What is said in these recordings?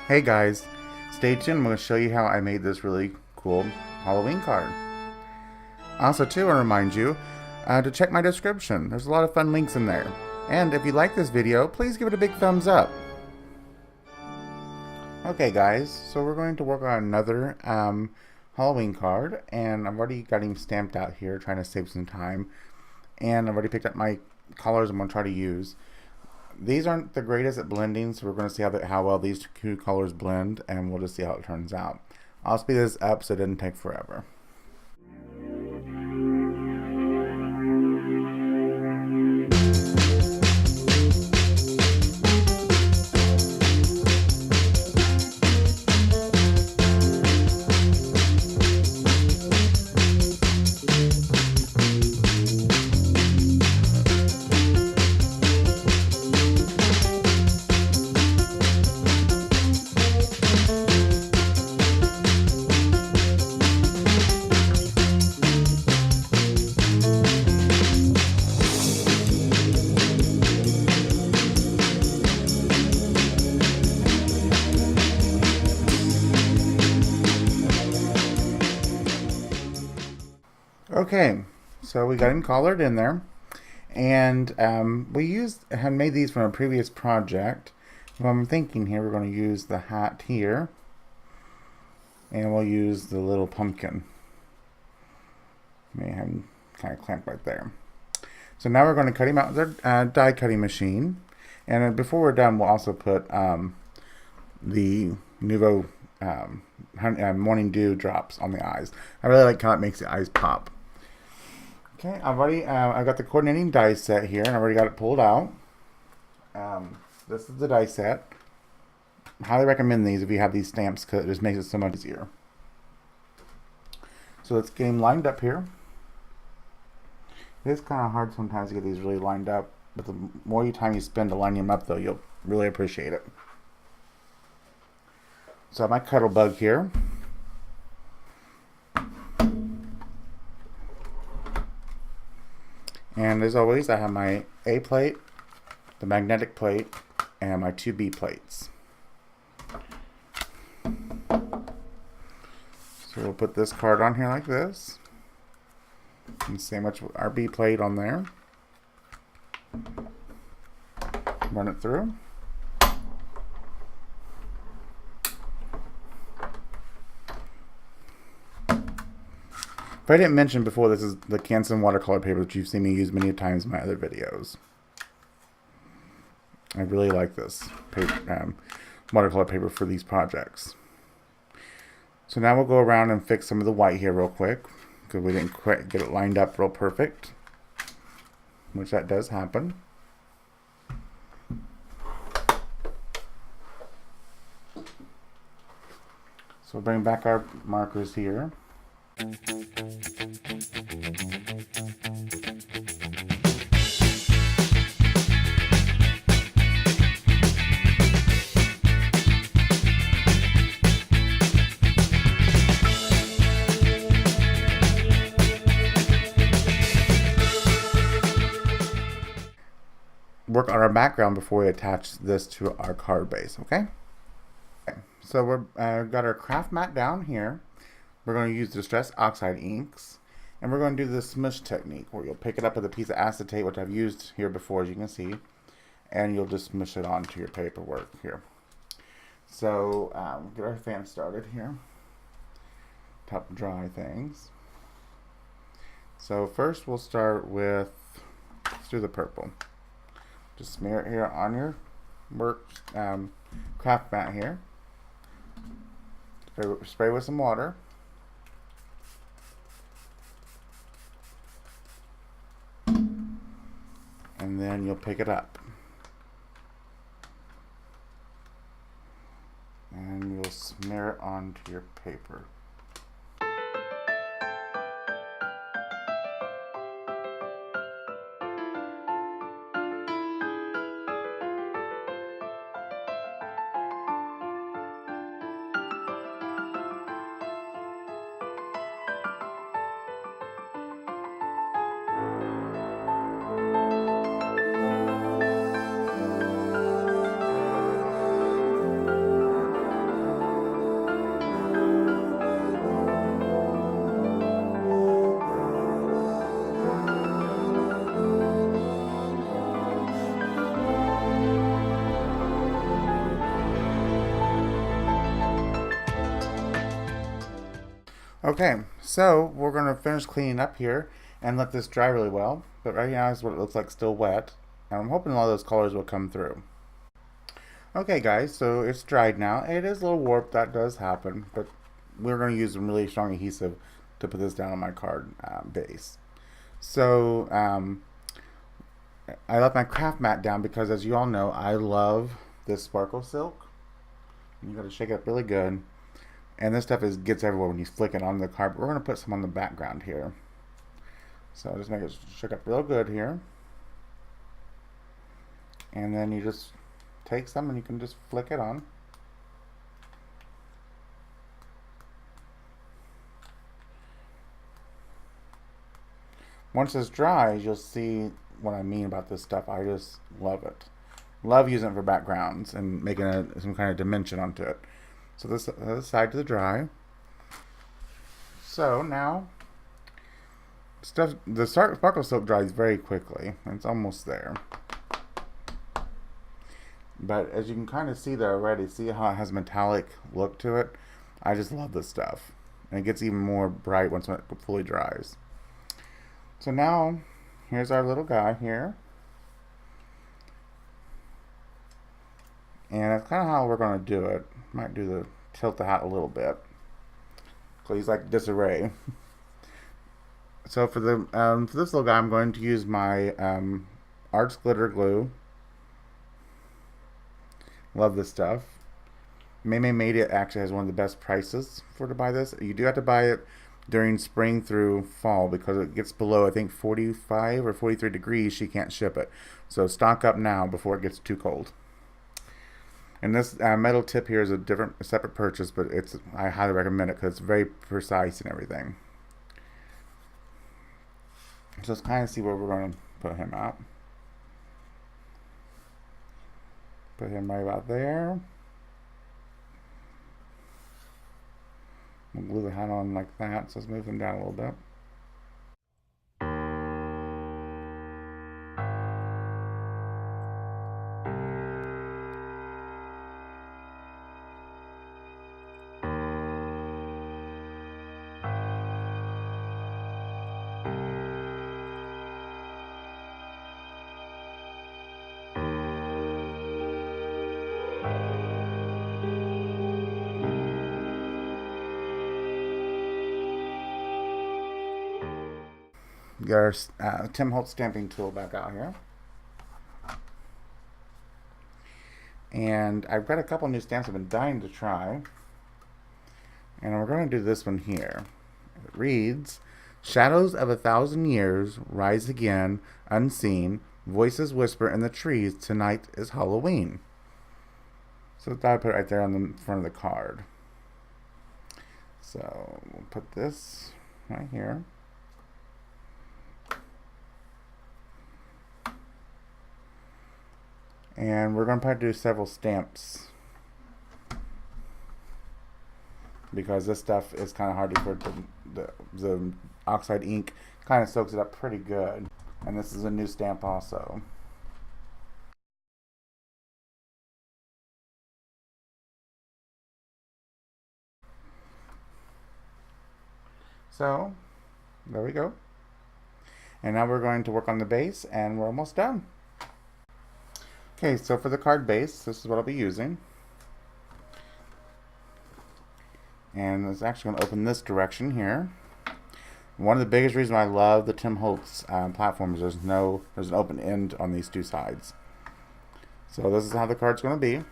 Hey guys, stay tuned. I'm going to show you how I made this really cool Halloween card. Also, too, I want to remind you to check my description. There's a lot of fun links in there. And if you like this video, please give it a big thumbs up. Okay guys, so we're going to work on another Halloween card, and I've already got him stamped out here, trying to save some time. And I've already picked up my colors I'm going to try to use. These aren't the greatest at blending, so we're going to see how well these two colors blend, and we'll just see how it turns out. I'll speed this up so it doesn't take forever. Okay, so we got him collared in there, and we had made these from a previous project. What I'm thinking here, we're going to use the hat here, and we'll use the little pumpkin. May have him kind of clamped right there. So now we're going to cut him out with our die cutting machine, and before we're done, we'll also put the Nuvo Morning Dew drops on the eyes. I really like how it makes the eyes pop. Okay, I've got the coordinating die set here, and I've already got it pulled out. This is the die set. Highly recommend these if you have these stamps, because it just makes it so much easier. So let's get them lined up here. It is kind of hard sometimes to get these really lined up, but the more time you spend to line them up, though, you'll really appreciate it. So I have my cuddle bug here. And as always, I have my A plate, the magnetic plate, and my two B plates. So we'll put this card on here like this. And sandwich our B plate on there. Run it through. If I didn't mention before, this is the Canson watercolor paper that you've seen me use many times in my other videos. I really like this paper, watercolor paper for these projects. So now we'll go around and fix some of the white here real quick, because we didn't quite get it lined up real perfect, which that does happen. So we'll bring back our markers here. Work on our background before we attach this to our card base, okay? So we're got our craft mat down here. We're going to use Distress Oxide inks, and we're going to do the smush technique, where you'll pick it up with a piece of acetate, which I've used here before, as you can see, and you'll just smush it onto your paperwork here. So get our fan started here. Top dry things. So first we'll start with, let's do the purple. Just smear it here on your work craft mat here. Spray with some water. And then you'll pick it up. And you'll smear it onto your paper. Okay, so we're going to finish cleaning up here and let this dry really well. But right now is what it looks like, still wet. And I'm hoping a lot of those colors will come through. Okay guys, so it's dried now. It is a little warped, that does happen. But we're going to use some really strong adhesive to put this down on my card base. So I left my craft mat down because, as you all know, I love this sparkle silk. You got to shake it up really good. And this stuff gets everywhere when you flick it on the card. We're going to put some on the background here. So just make it shake up real good here. And then you just take some and you can just flick it on. Once it's dry, you'll see what I mean about this stuff. I just love it. Love using it for backgrounds and making some kind of dimension onto it. So this other side to the dry. So now, the sparkle silk dries very quickly. It's almost there. But as you can kind of see there already, see how it has a metallic look to it? I just love this stuff. And it gets even more bright once it fully dries. So now, here's our little guy here. And that's kind of how we're going to do it. Might tilt the hat a little bit. So he's like disarray. So for this little guy, I'm going to use my Arts Glitter Glue. Love this stuff. Made It actually has one of the best prices to buy this. You do have to buy it during spring through fall because it gets below, I think, 45 or 43 degrees. She can't ship it. So stock up now before it gets too cold. And this metal tip here is a separate purchase, but I highly recommend it because it's very precise and everything. So let's kind of see where we're going to put him at. Put him right about there. We'll glue the hat on like that, so let's move him down a little bit. Get our Tim Holtz stamping tool back out here. And I've got a couple new stamps I've been dying to try. And we're going to do this one here. It reads, "Shadows of 1,000 years rise again, unseen. Voices whisper in the trees, tonight is Halloween." So I'll put it right there on the front of the card. So we'll put this right here. And we're going to probably do several stamps because this stuff is kind of hard to put. The oxide ink kind of soaks it up pretty good. And this is a new stamp also. So there we go. And now we're going to work on the base and we're almost done. Okay, so for the card base, this is what I'll be using. And it's actually going to open this direction here. One of the biggest reasons I love the Tim Holtz platform is there's an open end on these two sides. So this is how the card's going to be.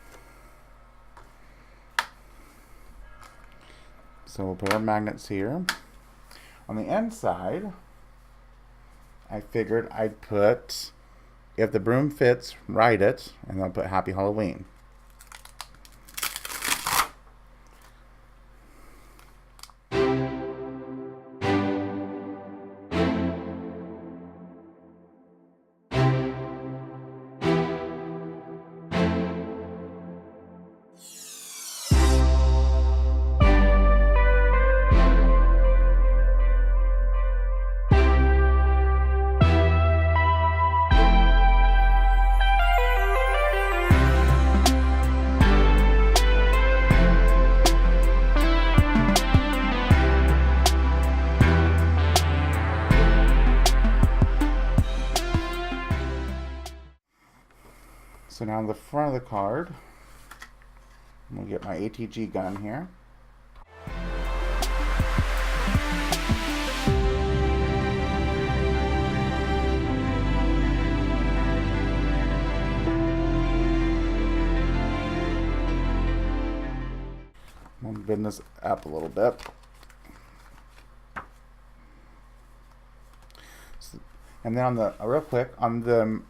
So we'll put our magnets here. On the inside, I figured I'd put, "If the broom fits, write it," and I'll put "Happy Halloween." So now on the front of the card, I'm going to get my ATG gun here. I'm going to bend this up a little bit. And then on the, real quick, on the,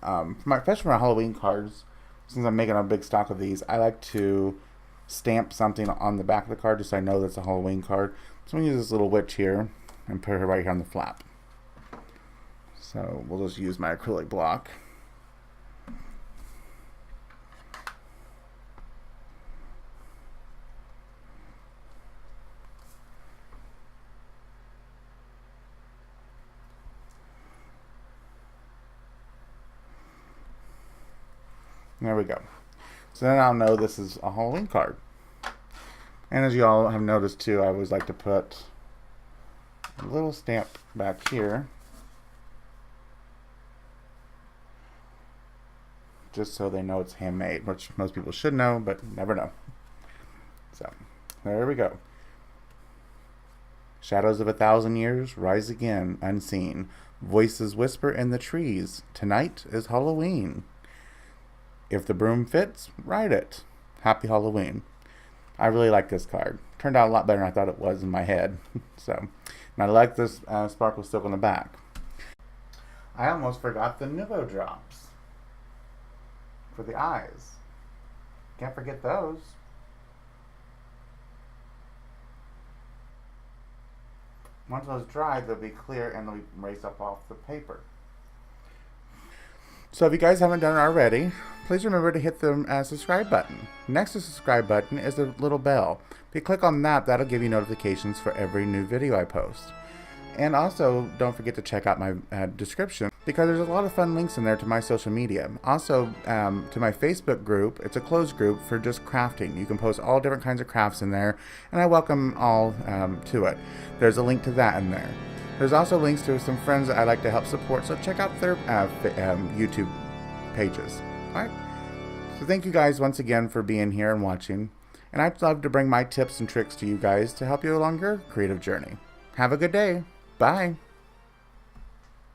especially for my Halloween cards, since I'm making a big stock of these, I like to stamp something on the back of the card just so I know that's a Halloween card. So I'm going to use this little witch here and put her right here on the flap. So we'll just use my acrylic block. There we go. So then I'll know this is a Halloween card. And as you all have noticed too, I always like to put a little stamp back here, just so they know it's handmade, which most people should know, but never know. So there we go. Shadows of 1,000 years rise again, unseen. Voices whisper in the trees. Tonight is Halloween. If the broom fits, ride it. Happy Halloween. I really like this card. Turned out a lot better than I thought it was in my head. So, and I like this sparkle silk on the back. I almost forgot the Nouveau drops for the eyes. Can't forget those. Once those dry, they'll be clear and they'll be erased up off the paper. So if you guys haven't done it already, please remember to hit the subscribe button. Next to the subscribe button is the little bell. If you click on that, that'll give you notifications for every new video I post. And also, don't forget to check out my description, because there's a lot of fun links in there to my social media. Also, to my Facebook group. It's a closed group for just crafting. You can post all different kinds of crafts in there, and I welcome all to it. There's a link to that in there. There's also links to some friends that I like to help support, so check out their YouTube pages. Alright? So thank you guys once again for being here and watching. And I'd love to bring my tips and tricks to you guys to help you along your creative journey. Have a good day. Bye.